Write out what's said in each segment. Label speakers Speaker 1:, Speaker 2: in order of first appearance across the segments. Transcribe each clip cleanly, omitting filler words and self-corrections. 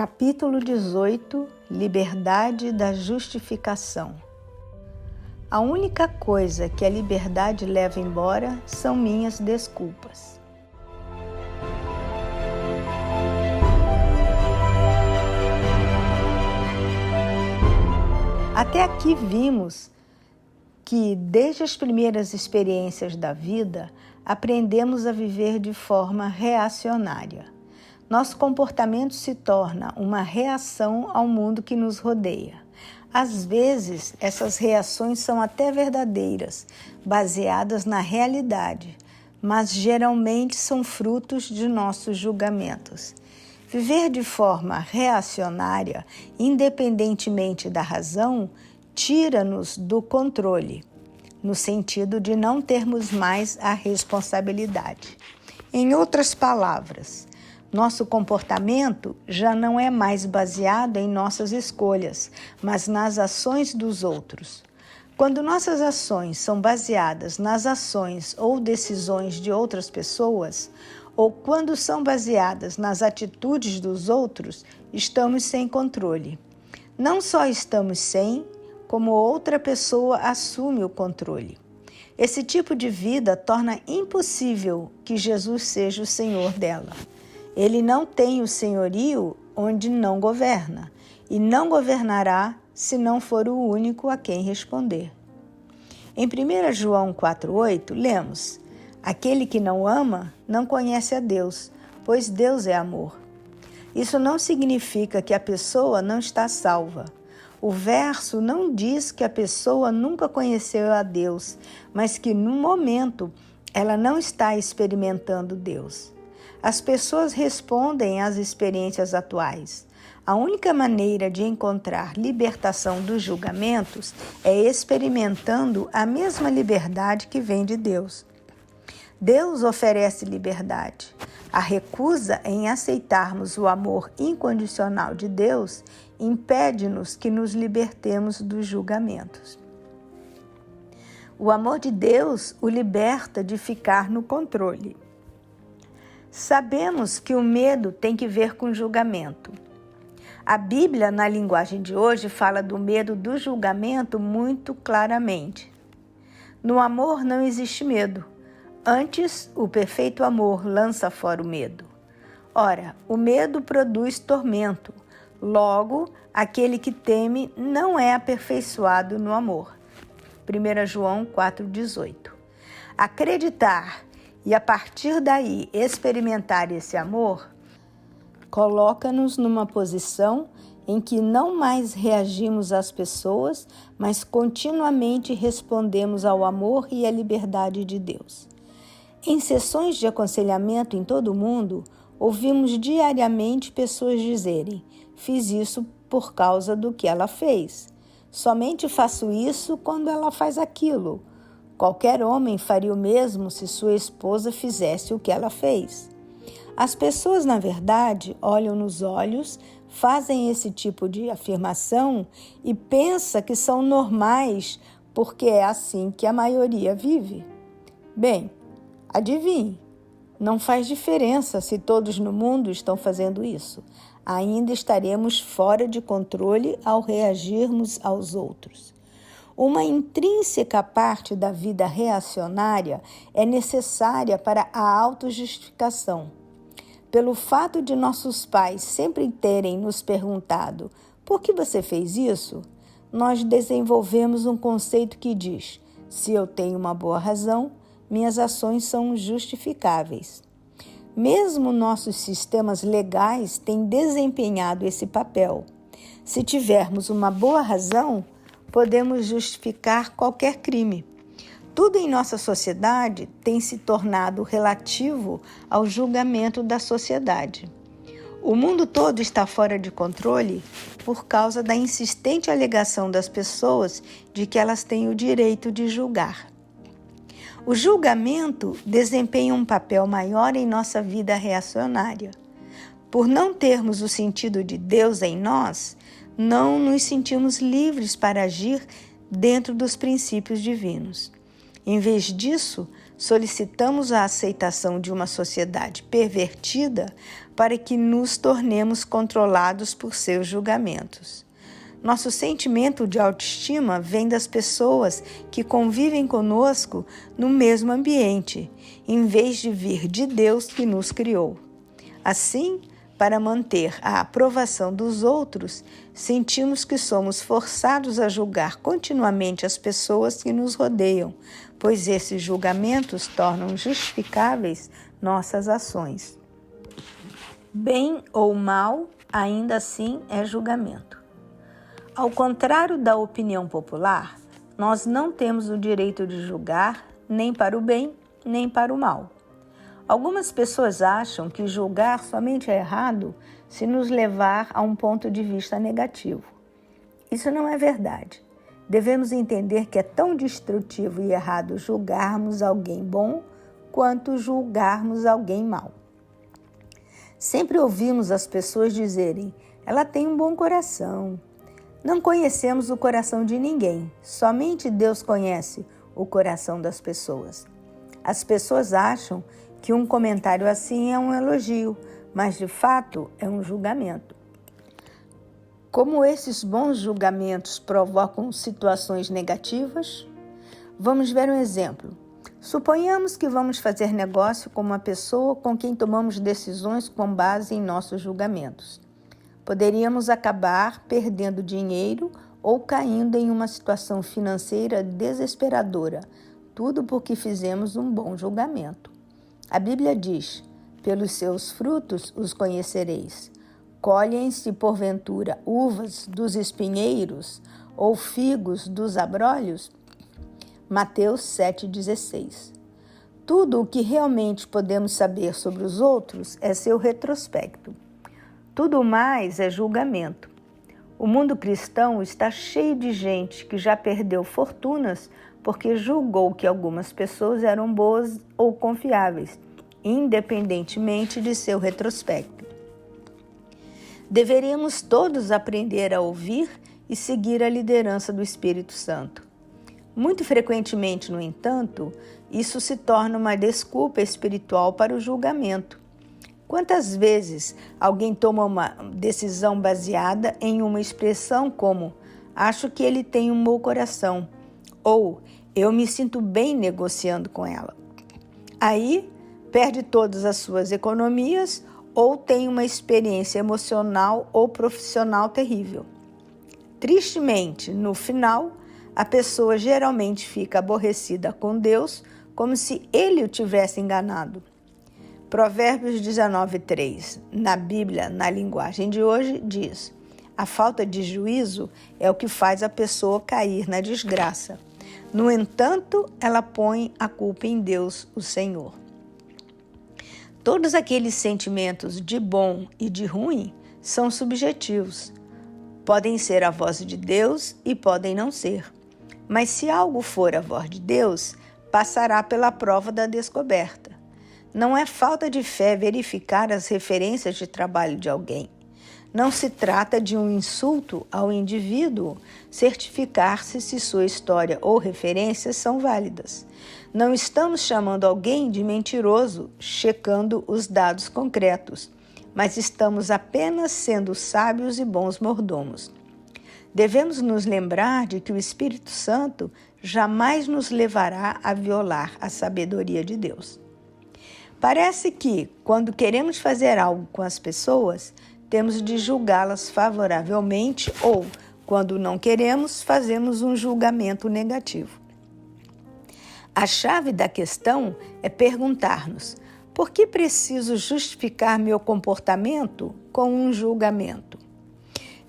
Speaker 1: Capítulo 18 – Liberdade da justificação. A única coisa que a liberdade leva embora são minhas desculpas. Até aqui vimos que, desde as primeiras experiências da vida, aprendemos a viver de forma reacionária. Nosso comportamento se torna uma reação ao mundo que nos rodeia. Às vezes, essas reações são até verdadeiras, baseadas na realidade, mas geralmente são frutos de nossos julgamentos. Viver de forma reacionária, independentemente da razão, tira-nos do controle, no sentido de não termos mais a responsabilidade. Em outras palavras, nosso comportamento já não é mais baseado em nossas escolhas, mas nas ações dos outros. Quando nossas ações são baseadas nas ações ou decisões de outras pessoas, ou quando são baseadas nas atitudes dos outros, estamos sem controle. Não só estamos sem, como outra pessoa assume o controle. Esse tipo de vida torna impossível que Jesus seja o Senhor dela. Ele não tem o senhorio onde não governa, e não governará se não for o único a quem responder. Em 1 João 4,8, lemos: aquele que não ama não conhece a Deus, pois Deus é amor. Isso não significa que a pessoa não está salva. O verso não diz que a pessoa nunca conheceu a Deus, mas que no momento ela não está experimentando Deus. As pessoas respondem às experiências atuais. A única maneira de encontrar libertação dos julgamentos é experimentando a mesma liberdade que vem de Deus. Deus oferece liberdade. A recusa em aceitarmos o amor incondicional de Deus impede-nos que nos libertemos dos julgamentos. O amor de Deus o liberta de ficar no controle. Sabemos que o medo tem que ver com julgamento. A Bíblia, na linguagem de hoje, fala do medo do julgamento muito claramente. No amor não existe medo. Antes, o perfeito amor lança fora o medo. Ora, o medo produz tormento. Logo, aquele que teme não é aperfeiçoado no amor. 1 João 4,18. Acreditar e, a partir daí, experimentar esse amor, coloca-nos numa posição em que não mais reagimos às pessoas, mas continuamente respondemos ao amor e à liberdade de Deus. Em sessões de aconselhamento em todo o mundo, ouvimos diariamente pessoas dizerem: fiz isso por causa do que ela fez. Somente faço isso quando ela faz aquilo. Qualquer homem faria o mesmo se sua esposa fizesse o que ela fez. As pessoas, na verdade, olham nos olhos, fazem esse tipo de afirmação e pensam que são normais porque é assim que a maioria vive. Bem, adivinhe, não faz diferença se todos no mundo estão fazendo isso. Ainda estaremos fora de controle ao reagirmos aos outros. Uma intrínseca parte da vida reacionária é necessária para a autojustificação. Pelo fato de nossos pais sempre terem nos perguntado: por que você fez isso? Nós desenvolvemos um conceito que diz: se eu tenho uma boa razão, minhas ações são justificáveis. Mesmo nossos sistemas legais têm desempenhado esse papel. Se tivermos uma boa razão, podemos justificar qualquer crime. Tudo em nossa sociedade tem se tornado relativo ao julgamento da sociedade. O mundo todo está fora de controle por causa da insistente alegação das pessoas de que elas têm o direito de julgar. O julgamento desempenha um papel maior em nossa vida reacionária. Por não termos o sentido de Deus em nós, não nos sentimos livres para agir dentro dos princípios divinos. Em vez disso, solicitamos a aceitação de uma sociedade pervertida para que nos tornemos controlados por seus julgamentos. Nosso sentimento de autoestima vem das pessoas que convivem conosco no mesmo ambiente, em vez de vir de Deus que nos criou. Assim, para manter a aprovação dos outros, sentimos que somos forçados a julgar continuamente as pessoas que nos rodeiam, pois esses julgamentos tornam justificáveis nossas ações. Bem ou mal, ainda assim é julgamento. Ao contrário da opinião popular, nós não temos o direito de julgar nem para o bem, nem para o mal. Algumas pessoas acham que julgar somente é errado se nos levar a um ponto de vista negativo. Isso não é verdade. Devemos entender que é tão destrutivo e errado julgarmos alguém bom quanto julgarmos alguém mau. Sempre ouvimos as pessoas dizerem: ela tem um bom coração. Não conhecemos o coração de ninguém, somente Deus conhece o coração das pessoas. As pessoas acham que um comentário assim é um elogio, mas de fato é um julgamento. Como esses bons julgamentos provocam situações negativas? Vamos ver um exemplo. Suponhamos que vamos fazer negócio com uma pessoa com quem tomamos decisões com base em nossos julgamentos. Poderíamos acabar perdendo dinheiro ou caindo em uma situação financeira desesperadora, tudo porque fizemos um bom julgamento. A Bíblia diz: pelos seus frutos os conhecereis. Colhem-se, porventura, uvas dos espinheiros ou figos dos abrolhos? Mateus 7,16. Tudo o que realmente podemos saber sobre os outros é seu retrospecto. Tudo mais é julgamento. O mundo cristão está cheio de gente que já perdeu fortunas porque julgou que algumas pessoas eram boas ou confiáveis, independentemente de seu retrospecto. Deveríamos todos aprender a ouvir e seguir a liderança do Espírito Santo. Muito frequentemente, no entanto, isso se torna uma desculpa espiritual para o julgamento. Quantas vezes alguém toma uma decisão baseada em uma expressão como "acho que ele tem um bom coração" ou "eu me sinto bem negociando com ela"? Aí, perde todas as suas economias ou tem uma experiência emocional ou profissional terrível. Tristemente, no final, a pessoa geralmente fica aborrecida com Deus como se ele o tivesse enganado. Provérbios 19:3, na Bíblia, na linguagem de hoje, diz: a falta de juízo é o que faz a pessoa cair na desgraça. No entanto, ela põe a culpa em Deus, o Senhor. Todos aqueles sentimentos de bom e de ruim são subjetivos. Podem ser a voz de Deus e podem não ser. Mas se algo for a voz de Deus, passará pela prova da descoberta. Não é falta de fé verificar as referências de trabalho de alguém. Não se trata de um insulto ao indivíduo certificar-se se sua história ou referências são válidas. Não estamos chamando alguém de mentiroso, checando os dados concretos, mas estamos apenas sendo sábios e bons mordomos. Devemos nos lembrar de que o Espírito Santo jamais nos levará a violar a sabedoria de Deus. Parece que, quando queremos fazer algo com as pessoas, temos de julgá-las favoravelmente ou, quando não queremos, fazemos um julgamento negativo. A chave da questão é perguntar-nos: por que preciso justificar meu comportamento com um julgamento?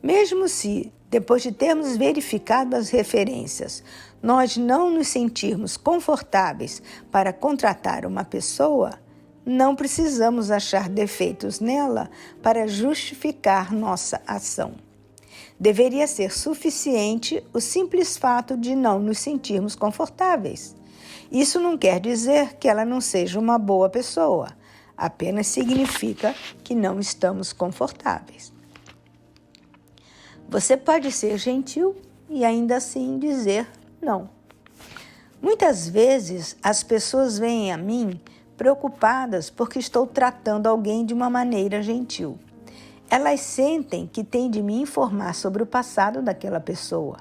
Speaker 1: Mesmo se, depois de termos verificado as referências, nós não nos sentirmos confortáveis para contratar uma pessoa, não precisamos achar defeitos nela para justificar nossa ação. Deveria ser suficiente o simples fato de não nos sentirmos confortáveis. Isso não quer dizer que ela não seja uma boa pessoa, apenas significa que não estamos confortáveis. Você pode ser gentil e ainda assim dizer não. Muitas vezes as pessoas vêm a mim preocupadas porque estou tratando alguém de uma maneira gentil. Elas sentem que têm de me informar sobre o passado daquela pessoa.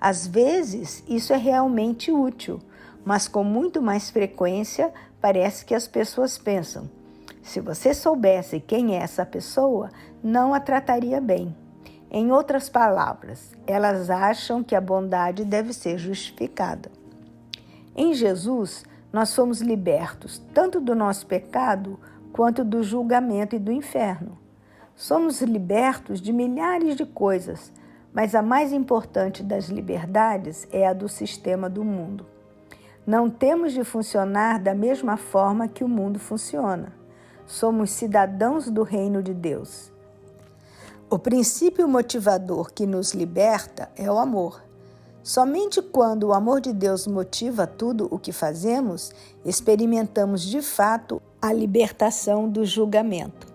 Speaker 1: Às vezes isso é realmente útil, mas com muito mais frequência parece que as pessoas pensam: se você soubesse quem é essa pessoa, não a trataria bem. Em outras palavras, elas acham que a bondade deve ser justificada. Em Jesus, nós fomos libertos tanto do nosso pecado quanto do julgamento e do inferno. Somos libertos de milhares de coisas, mas a mais importante das liberdades é a do sistema do mundo. Não temos de funcionar da mesma forma que o mundo funciona. Somos cidadãos do reino de Deus. O princípio motivador que nos liberta é o amor. Somente quando o amor de Deus motiva tudo o que fazemos, experimentamos de fato a libertação do julgamento.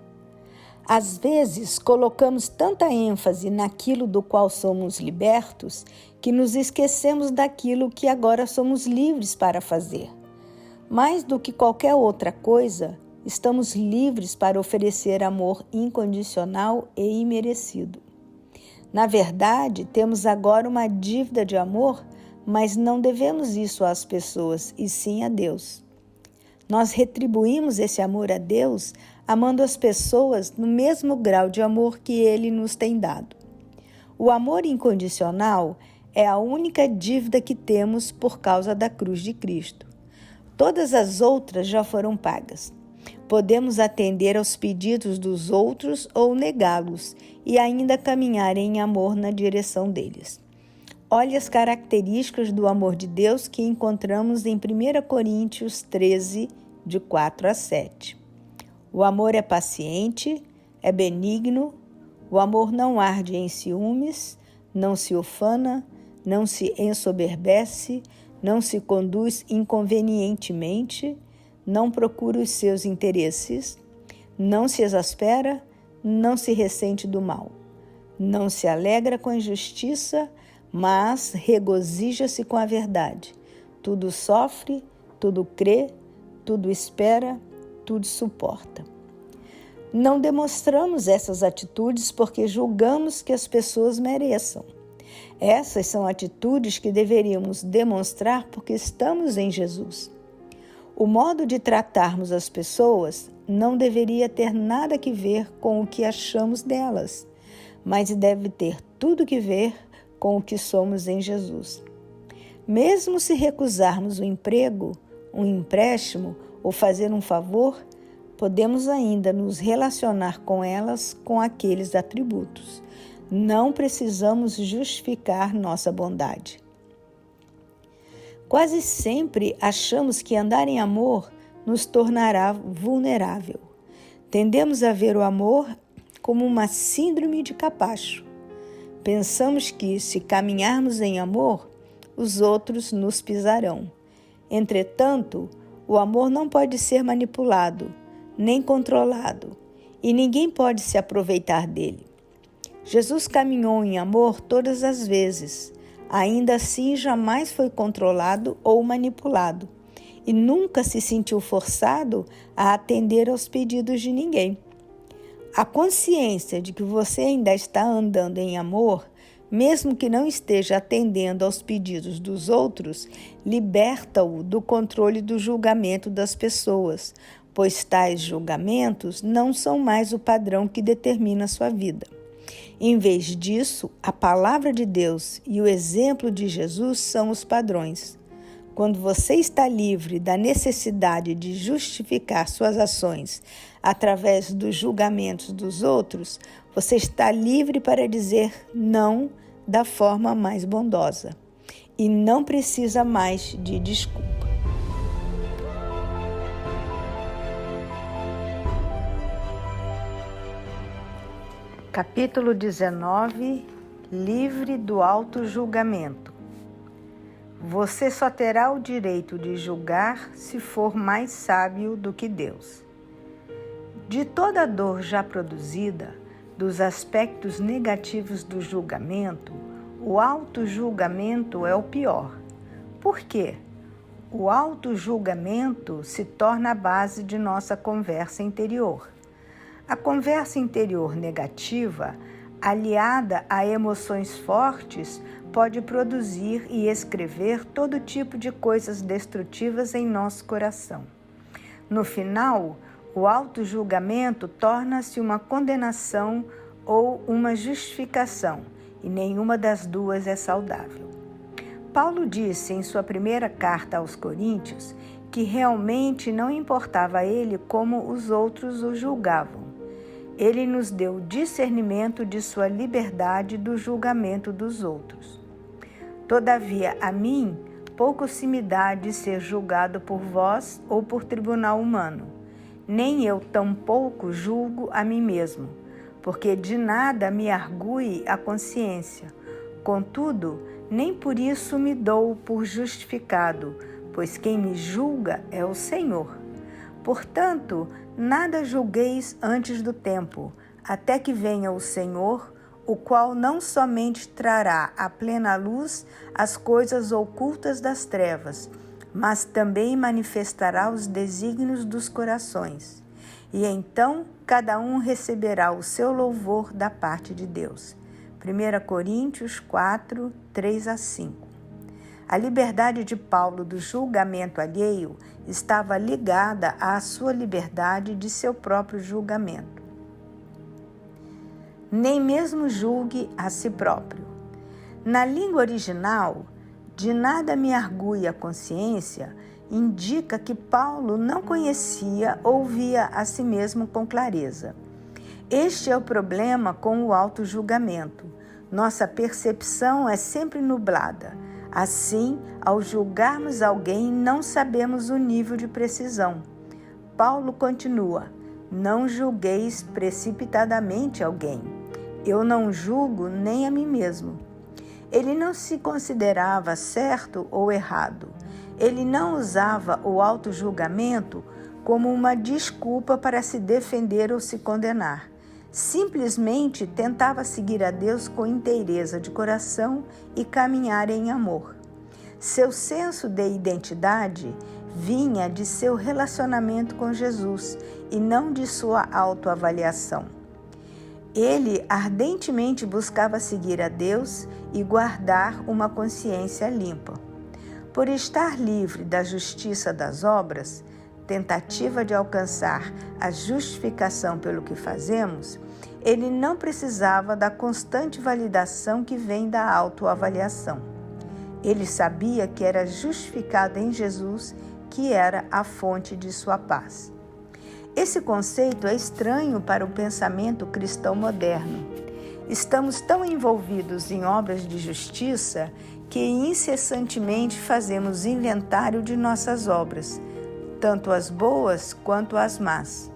Speaker 1: Às vezes, colocamos tanta ênfase naquilo do qual somos libertos que nos esquecemos daquilo que agora somos livres para fazer. Mais do que qualquer outra coisa, estamos livres para oferecer amor incondicional e imerecido. Na verdade, temos agora uma dívida de amor, mas não devemos isso às pessoas, e sim a Deus. Nós retribuímos esse amor a Deus amando as pessoas no mesmo grau de amor que Ele nos tem dado. O amor incondicional é a única dívida que temos por causa da cruz de Cristo. Todas as outras já foram pagas. Podemos atender aos pedidos dos outros ou negá-los e ainda caminhar em amor na direção deles. Olhe as características do amor de Deus que encontramos em 1 Coríntios 13, de 4 a 7. O amor é paciente, é benigno, o amor não arde em ciúmes, não se ufana, não se ensoberbece, não se conduz inconvenientemente, não procura os seus interesses, não se exaspera, não se ressente do mal, não se alegra com a injustiça, mas regozija-se com a verdade. Tudo sofre, tudo crê, tudo espera, tudo suporta. Não demonstramos essas atitudes porque julgamos que as pessoas mereçam. Essas são atitudes que deveríamos demonstrar porque estamos em Jesus. O modo de tratarmos as pessoas não deveria ter nada que ver com o que achamos delas, mas deve ter tudo que ver com o que somos em Jesus. Mesmo se recusarmos um emprego, um empréstimo ou fazer um favor, podemos ainda nos relacionar com elas com aqueles atributos. Não precisamos justificar nossa bondade. Quase sempre achamos que andar em amor nos tornará vulnerável. Tendemos a ver o amor como uma síndrome de capacho. Pensamos que, se caminharmos em amor, os outros nos pisarão. Entretanto, o amor não pode ser manipulado, nem controlado, e ninguém pode se aproveitar dele. Jesus caminhou em amor todas as vezes. Ainda assim, jamais foi controlado ou manipulado e nunca se sentiu forçado a atender aos pedidos de ninguém. A consciência de que você ainda está andando em amor, mesmo que não esteja atendendo aos pedidos dos outros, liberta-o do controle do julgamento das pessoas, pois tais julgamentos não são mais o padrão que determina a sua vida. Em vez disso, a palavra de Deus e o exemplo de Jesus são os padrões. Quando você está livre da necessidade de justificar suas ações através dos julgamentos dos outros, você está livre para dizer não da forma mais bondosa e não precisa mais de desculpa. Capítulo 19. Livre do auto-julgamento. Você só terá o direito de julgar se for mais sábio do que Deus. De toda a dor já produzida, dos aspectos negativos do julgamento, o auto-julgamento é o pior. Por quê? O auto-julgamento se torna a base de nossa conversa interior. A conversa interior negativa, aliada a emoções fortes, pode produzir e escrever todo tipo de coisas destrutivas em nosso coração. No final, o auto-julgamento torna-se uma condenação ou uma justificação, e nenhuma das duas é saudável. Paulo disse em sua primeira carta aos Coríntios que realmente não importava a ele como os outros o julgavam. Ele nos deu discernimento de sua liberdade do julgamento dos outros. Todavia, a mim, pouco se me dá de ser julgado por vós ou por tribunal humano. Nem eu tampouco julgo a mim mesmo, porque de nada me argue a consciência. Contudo, nem por isso me dou por justificado, pois quem me julga é o Senhor. Portanto, nada julgueis antes do tempo, até que venha o Senhor, o qual não somente trará à plena luz as coisas ocultas das trevas, mas também manifestará os desígnios dos corações. E então cada um receberá o seu louvor da parte de Deus. 1 Coríntios 4, 3-5. A liberdade de Paulo do julgamento alheio estava ligada à sua liberdade de seu próprio julgamento. Nem mesmo julgue a si próprio. Na língua original, de nada me argue a consciência, indica que Paulo não conhecia ou via a si mesmo com clareza. Este é o problema com o auto-julgamento. Nossa percepção é sempre nublada. Assim, ao julgarmos alguém, não sabemos o nível de precisão. Paulo continua: não julgueis precipitadamente alguém. Eu não julgo nem a mim mesmo. Ele não se considerava certo ou errado. Ele não usava o auto-julgamento como uma desculpa para se defender ou se condenar. Simplesmente tentava seguir a Deus com inteireza de coração e caminhar em amor. Seu senso de identidade vinha de seu relacionamento com Jesus e não de sua autoavaliação. Ele ardentemente buscava seguir a Deus e guardar uma consciência limpa. Por estar livre da justiça das obras, tentativa de alcançar a justificação pelo que fazemos, ele não precisava da constante validação que vem da autoavaliação. Ele sabia que era justificado em Jesus, que era a fonte de sua paz. Esse conceito é estranho para o pensamento cristão moderno. Estamos tão envolvidos em obras de justiça que incessantemente fazemos inventário de nossas obras, tanto as boas quanto as más.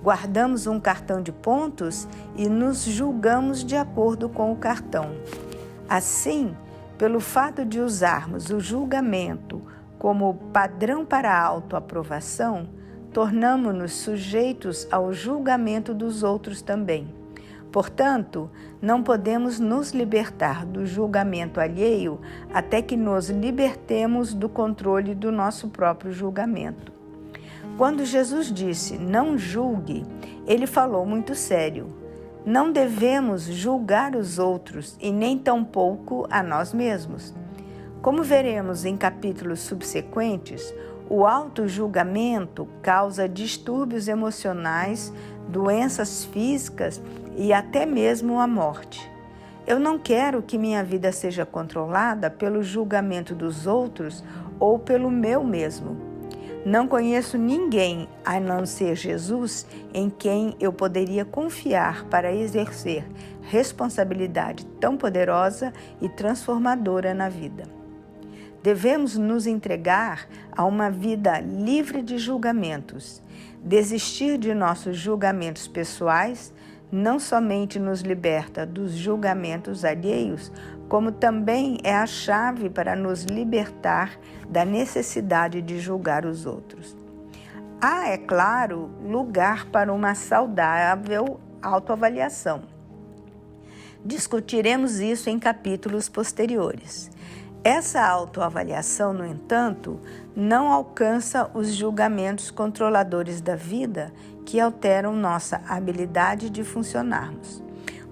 Speaker 1: Guardamos um cartão de pontos e nos julgamos de acordo com o cartão. Assim, pelo fato de usarmos o julgamento como padrão para a autoaprovação, tornamo-nos sujeitos ao julgamento dos outros também. Portanto, não podemos nos libertar do julgamento alheio até que nos libertemos do controle do nosso próprio julgamento. Quando Jesus disse, não julgue, ele falou muito sério. Não devemos julgar os outros e nem tampouco a nós mesmos. Como veremos em capítulos subsequentes, o auto-julgamento causa distúrbios emocionais, doenças físicas e até mesmo a morte. Eu não quero que minha vida seja controlada pelo julgamento dos outros ou pelo meu mesmo. Não conheço ninguém, a não ser Jesus, em quem eu poderia confiar para exercer responsabilidade tão poderosa e transformadora na vida. Devemos nos entregar a uma vida livre de julgamentos. Desistir de nossos julgamentos pessoais não somente nos liberta dos julgamentos alheios, como também é a chave para nos libertar da necessidade de julgar os outros. Há, é claro, lugar para uma saudável autoavaliação. Discutiremos isso em capítulos posteriores. Essa autoavaliação, no entanto, não alcança os julgamentos controladores da vida que alteram nossa habilidade de funcionarmos.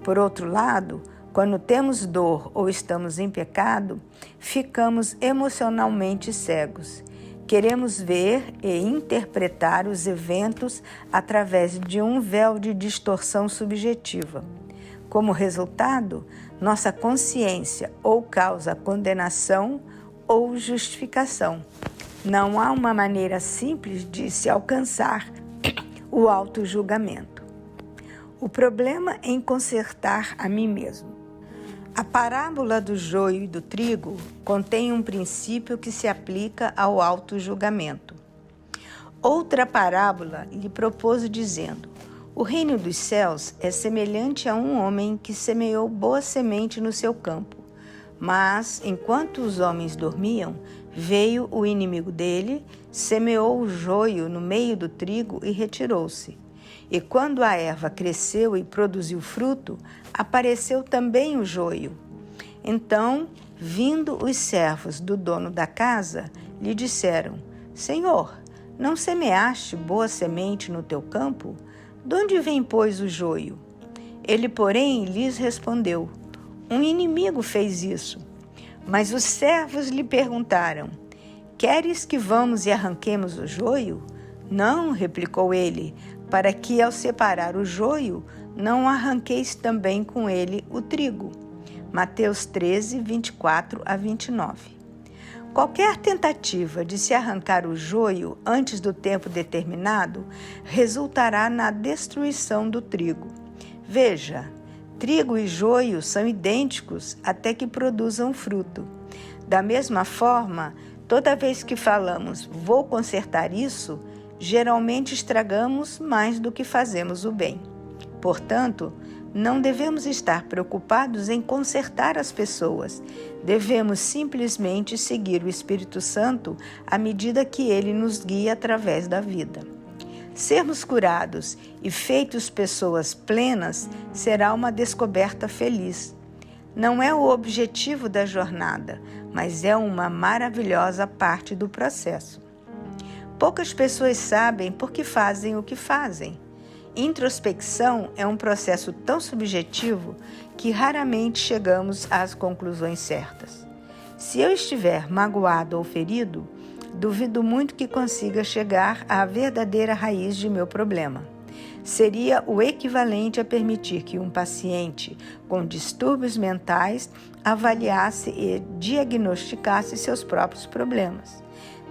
Speaker 1: Por outro lado, quando temos dor ou estamos em pecado, ficamos emocionalmente cegos. Queremos ver e interpretar os eventos através de um véu de distorção subjetiva. Como resultado, nossa consciência ou causa condenação ou justificação. Não há uma maneira simples de se alcançar o auto-julgamento. O problema é em consertar a mim mesmo. A parábola do joio e do trigo contém um princípio que se aplica ao auto-julgamento. Outra parábola lhe propôs dizendo: o reino dos céus é semelhante a um homem que semeou boa semente no seu campo. Mas, enquanto os homens dormiam, veio o inimigo dele, semeou o joio no meio do trigo e retirou-se. E quando a erva cresceu e produziu fruto, apareceu também o joio. Então, vindo os servos do dono da casa, lhe disseram: Senhor, não semeaste boa semente no teu campo? De onde vem, pois, o joio? Ele, porém, lhes respondeu: um inimigo fez isso. Mas os servos lhe perguntaram: queres que vamos e arranquemos o joio? Não, replicou ele, para que, ao separar o joio, não arranqueis também com ele o trigo. Mateus 13, 24 a 29. Qualquer tentativa de se arrancar o joio antes do tempo determinado resultará na destruição do trigo. Veja, trigo e joio são idênticos até que produzam fruto. Da mesma forma, toda vez que falamos "vou consertar isso", geralmente estragamos mais do que fazemos o bem. Portanto, não devemos estar preocupados em consertar as pessoas. Devemos simplesmente seguir o Espírito Santo à medida que ele nos guia através da vida. Sermos curados e feitos pessoas plenas será uma descoberta feliz. Não é o objetivo da jornada, mas é uma maravilhosa parte do processo. Poucas pessoas sabem por que fazem o que fazem. Introspecção é um processo tão subjetivo que raramente chegamos às conclusões certas. Se eu estiver magoado ou ferido, duvido muito que consiga chegar à verdadeira raiz de meu problema. Seria o equivalente a permitir que um paciente com distúrbios mentais avaliasse e diagnosticasse seus próprios problemas.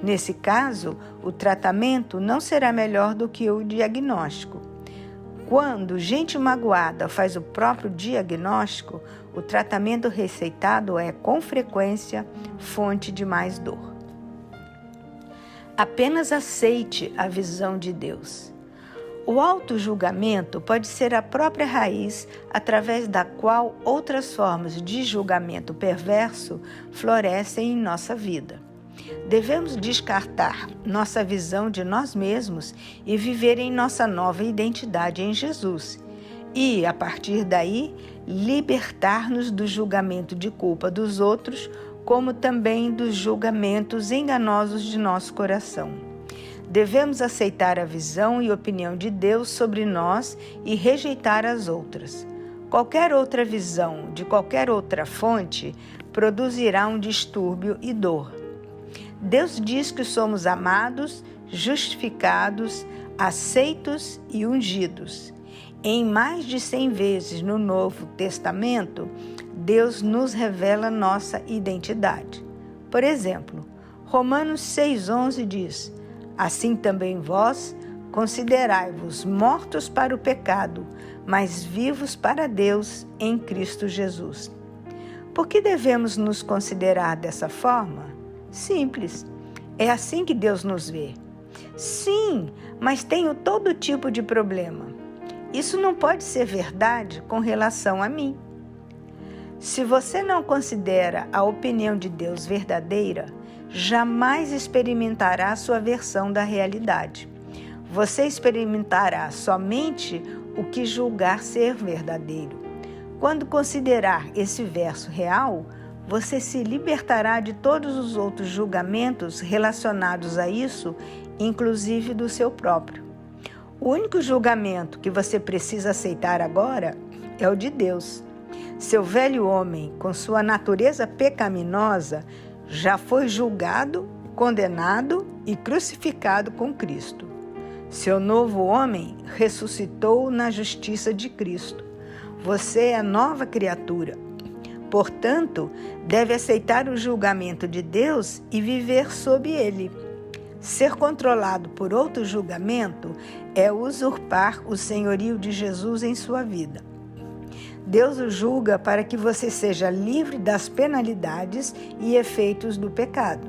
Speaker 1: Nesse caso, o tratamento não será melhor do que o diagnóstico. Quando gente magoada faz o próprio diagnóstico, o tratamento receitado é, com frequência, fonte de mais dor. Apenas aceite a visão de Deus. O auto-julgamento pode ser a própria raiz através da qual outras formas de julgamento perverso florescem em nossa vida. Devemos descartar nossa visão de nós mesmos e viver em nossa nova identidade em Jesus. E, a partir daí, libertar-nos do julgamento de culpa dos outros, como também dos julgamentos enganosos de nosso coração. Devemos aceitar a visão e opinião de Deus sobre nós e rejeitar as outras. Qualquer outra visão de qualquer outra fonte produzirá um distúrbio e dor. Deus diz que somos amados, justificados, aceitos e ungidos. Em mais de 100 vezes no Novo Testamento, Deus nos revela nossa identidade. Por exemplo, Romanos 6,11 diz: assim também vós considerai-vos mortos para o pecado, mas vivos para Deus em Cristo Jesus. Por que devemos nos considerar dessa forma? Simples. É assim que Deus nos vê. Sim, mas tenho todo tipo de problema. Isso não pode ser verdade com relação a mim. Se você não considera a opinião de Deus verdadeira, jamais experimentará sua versão da realidade. Você experimentará somente o que julgar ser verdadeiro. Quando considerar esse verso real, você se libertará de todos os outros julgamentos relacionados a isso, inclusive do seu próprio. O único julgamento que você precisa aceitar agora é o de Deus. Seu velho homem, com sua natureza pecaminosa, já foi julgado, condenado e crucificado com Cristo. Seu novo homem ressuscitou na justiça de Cristo. Você é nova criatura. Portanto, deve aceitar o julgamento de Deus e viver sob ele. Ser controlado por outro julgamento é usurpar o senhorio de Jesus em sua vida. Deus o julga para que você seja livre das penalidades e efeitos do pecado.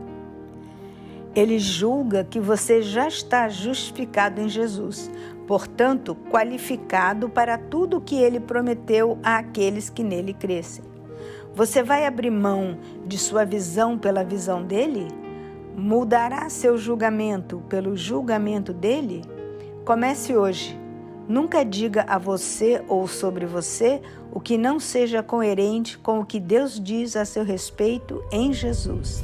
Speaker 1: Ele julga que você já está justificado em Jesus, portanto, qualificado para tudo o que ele prometeu àqueles que nele crescem. Você vai abrir mão de sua visão pela visão dele? Mudará seu julgamento pelo julgamento dele? Comece hoje. Nunca diga a você ou sobre você o que não seja coerente com o que Deus diz a seu respeito em Jesus.